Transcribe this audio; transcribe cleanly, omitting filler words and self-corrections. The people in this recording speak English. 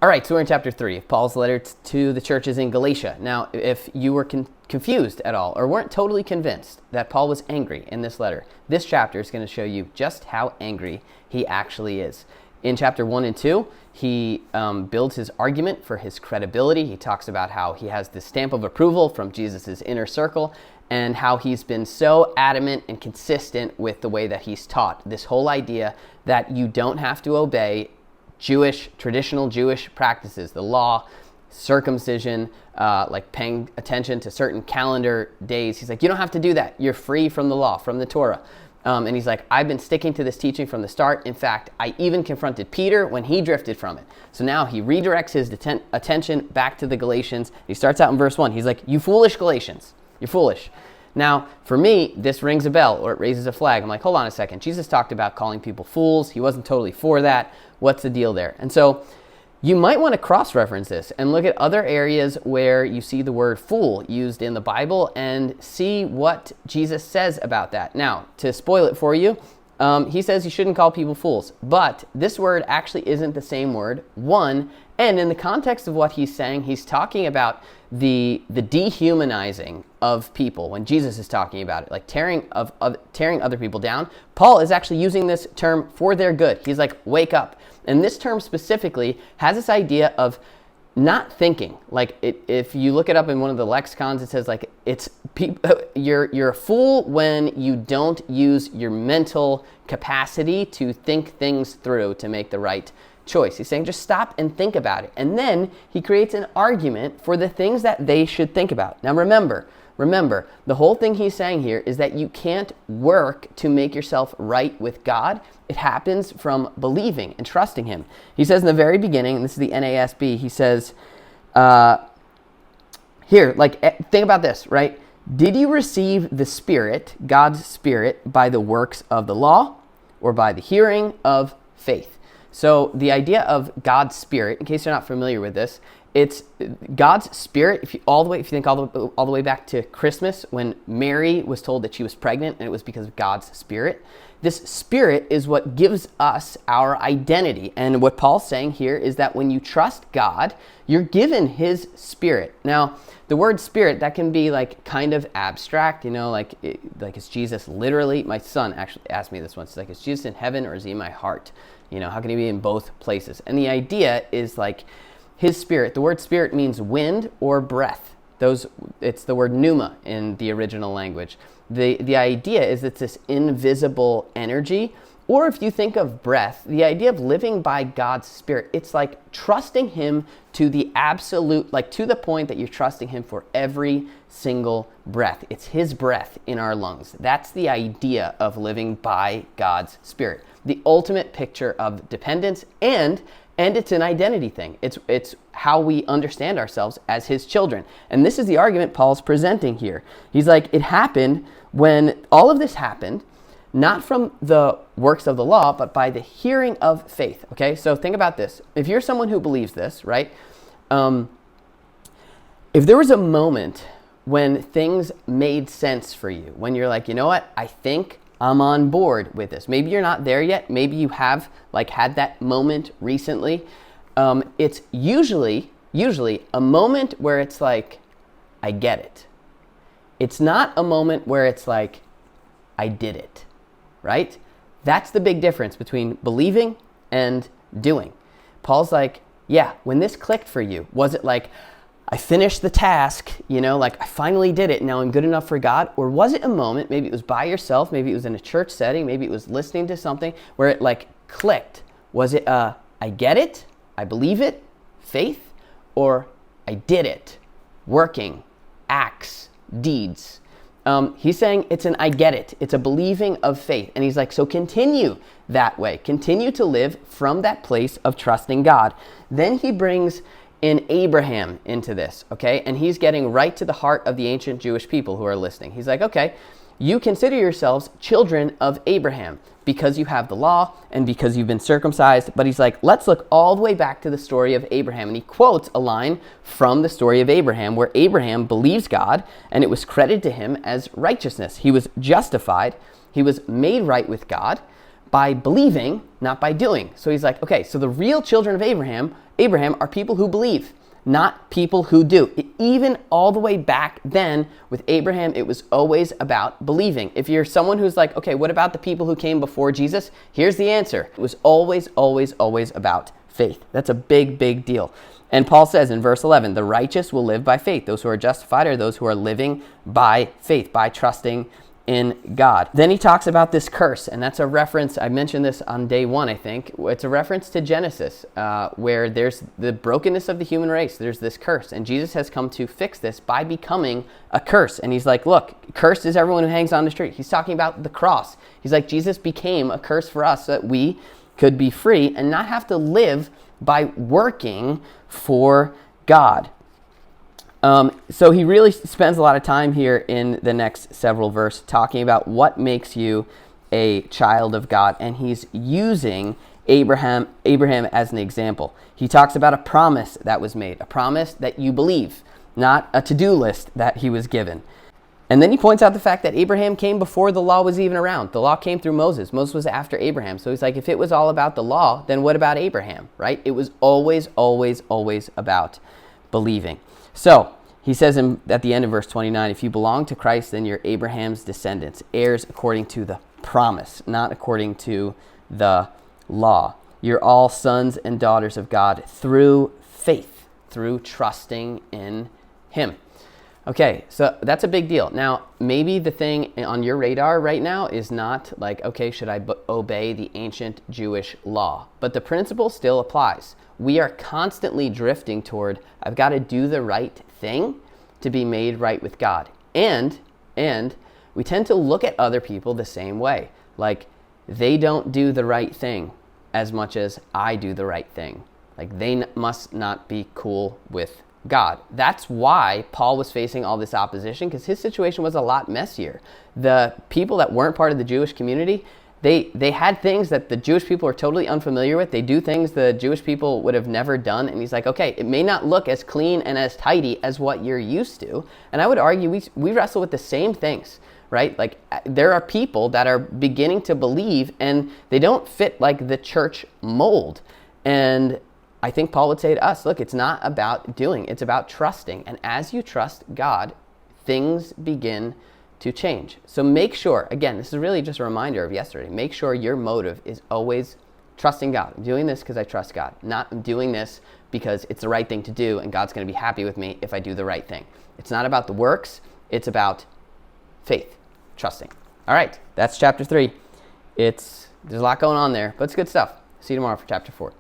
All right, so we're in chapter 3 of Paul's letter to the churches in Galatia. Now, if you were confused at all or weren't totally convinced that Paul was angry in this letter, this chapter is going to show you just how angry he actually is. In chapter 1 and 2, he builds his argument for his credibility. He talks about how he has the stamp of approval from Jesus' inner circle and how he's been so adamant and consistent with the way that he's taught. This whole idea that you don't have to obey traditional Jewish practices, the law, circumcision, like paying attention to certain calendar days. He's like, you don't have to do that. You're free from the law, from the Torah. And he's like, I've been sticking to this teaching from the start. In fact, I even confronted Peter when he drifted from it. So now he redirects his attention back to the Galatians. He starts out in verse 1. He's like, you foolish Galatians, you're foolish. Now, for me, this rings a bell or it raises a flag. I'm like, hold on a second. Jesus talked about calling people fools. He wasn't totally for that. What's the deal there? And so you might want to cross-reference this and look at other areas where you see the word fool used in the Bible and see what Jesus says about that. Now, to spoil it for you, he says you shouldn't call people fools. But this word actually isn't the same word, one. And in the context of what he's saying, he's talking about the dehumanizing of people when Jesus is talking about it, like tearing other people down. Paul is actually using this term for their good. He's like, wake up. And this term specifically has this idea of not thinking. Like if you look it up in one of the lexicons, it says like you're a fool when you don't use your mental capacity to think things through to make the right choice. He's saying just stop and think about it. And then he creates an argument for the things that they should think about. Now remember, the whole thing he's saying here is that you can't work to make yourself right with God. It happens from believing and trusting him. He says in the very beginning, and this is the NASB, he says, think about this, right? Did you receive the Spirit, God's Spirit, by the works of the law or by the hearing of faith? So the idea of God's Spirit, in case you're not familiar with this, it's God's Spirit. If you think all the way back to Christmas, when Mary was told that she was pregnant, and it was because of God's Spirit. This Spirit is what gives us our identity. And what Paul's saying here is that when you trust God, you're given His Spirit. Now, the word Spirit, that can be like kind of abstract, like is Jesus literally? My son actually asked me this once. He's like, is Jesus in heaven or is He in my heart? How can He be in both places? And the idea is like His Spirit. The word Spirit means wind or breath. It's the word pneuma in the original language. The idea is it's this invisible energy. Or if you think of breath, the idea of living by God's Spirit, it's like trusting Him to the absolute, like to the point that you're trusting Him for every single breath. It's His breath in our lungs. That's the idea of living by God's Spirit. The ultimate picture of dependence, and it's an identity thing. It's how we understand ourselves as His children. And this is the argument Paul's presenting here. He's like, it happened when all of this happened, not from the works of the law, but by the hearing of faith. Okay, so think about this. If you're someone who believes this, right? If there was a moment when things made sense for you, when you're like, you know what, I think I'm on board with this. Maybe you're not there yet. Maybe you have had that moment recently. It's usually a moment where it's like, I get it. It's not a moment where it's like, I did it, right? That's the big difference between believing and doing. Paul's like, yeah, when this clicked for you, was it like, I finished the task, I finally did it, now I'm good enough for God? Or was it a moment, maybe it was by yourself, maybe it was in a church setting, maybe it was listening to something where it clicked? Was it I get it, I believe it, faith, or I did it, working, acts, deeds? He's saying it's an I get it. It's a believing of faith. And he's like, so continue that way. Continue to live from that place of trusting God. Then he brings in Abraham into this, okay? And he's getting right to the heart of the ancient Jewish people who are listening. He's like, okay, you consider yourselves children of Abraham because you have the law and because you've been circumcised. But he's like, let's look all the way back to the story of Abraham. And he quotes a line from the story of Abraham where Abraham believes God and it was credited to him as righteousness. He was justified. He was made right with God by believing, not by doing. So he's like, okay, so the real children of Abraham Abraham are people who believe, not people who do. Even all the way back then with Abraham, it was always about believing. If you're someone who's like, okay, what about the people who came before Jesus? Here's the answer. It was always, always, always about faith. That's a big, big deal. And Paul says in verse 11, the righteous will live by faith. Those who are justified are those who are living by faith, by trusting in God. Then he talks about this curse, and that's a reference, I mentioned this on day one, I think. It's a reference to Genesis, where there's the brokenness of the human race. There's this curse, and Jesus has come to fix this by becoming a curse. And he's like, look, cursed is everyone who hangs on the tree. He's talking about the cross. He's like, Jesus became a curse for us so that we could be free and not have to live by working for God. So he really spends a lot of time here in the next several verses talking about what makes you a child of God, and he's using Abraham as an example. He talks about a promise that was made, a promise that you believe, not a to-do list that he was given. And then he points out the fact that Abraham came before the law was even around. The law came through Moses. Moses was after Abraham. So he's like, if it was all about the law, then what about Abraham, right? It was always, always, always about believing. So he says at the end of verse 29, if you belong to Christ, then you're Abraham's descendants, heirs according to the promise, not according to the law. You're all sons and daughters of God through faith, through trusting in him. Okay, so that's a big deal. Now, maybe the thing on your radar right now is not like, okay, should I obey the ancient Jewish law? But the principle still applies. We are constantly drifting toward, I've got to do the right thing to be made right with God. And we tend to look at other people the same way. Like, they don't do the right thing as much as I do the right thing. Like, they must not be cool with God. That's why Paul was facing all this opposition, because his situation was a lot messier. The people that weren't part of the Jewish community, they had things that the Jewish people are totally unfamiliar with. They do things the Jewish people would have never done. And he's like, okay, it may not look as clean and as tidy as what you're used to. And I would argue we wrestle with the same things, right? Like, there are people that are beginning to believe and they don't fit like the church mold. And I think Paul would say to us, look, it's not about doing, it's about trusting. And as you trust God, things begin to change. So make sure, again, this is really just a reminder of yesterday, make sure your motive is always trusting God. I'm doing this because I trust God, not I'm doing this because it's the right thing to do and God's going to be happy with me if I do the right thing. It's not about the works, it's about faith, trusting. All right, that's chapter 3. There's a lot going on there, but it's good stuff. See you tomorrow for chapter 4.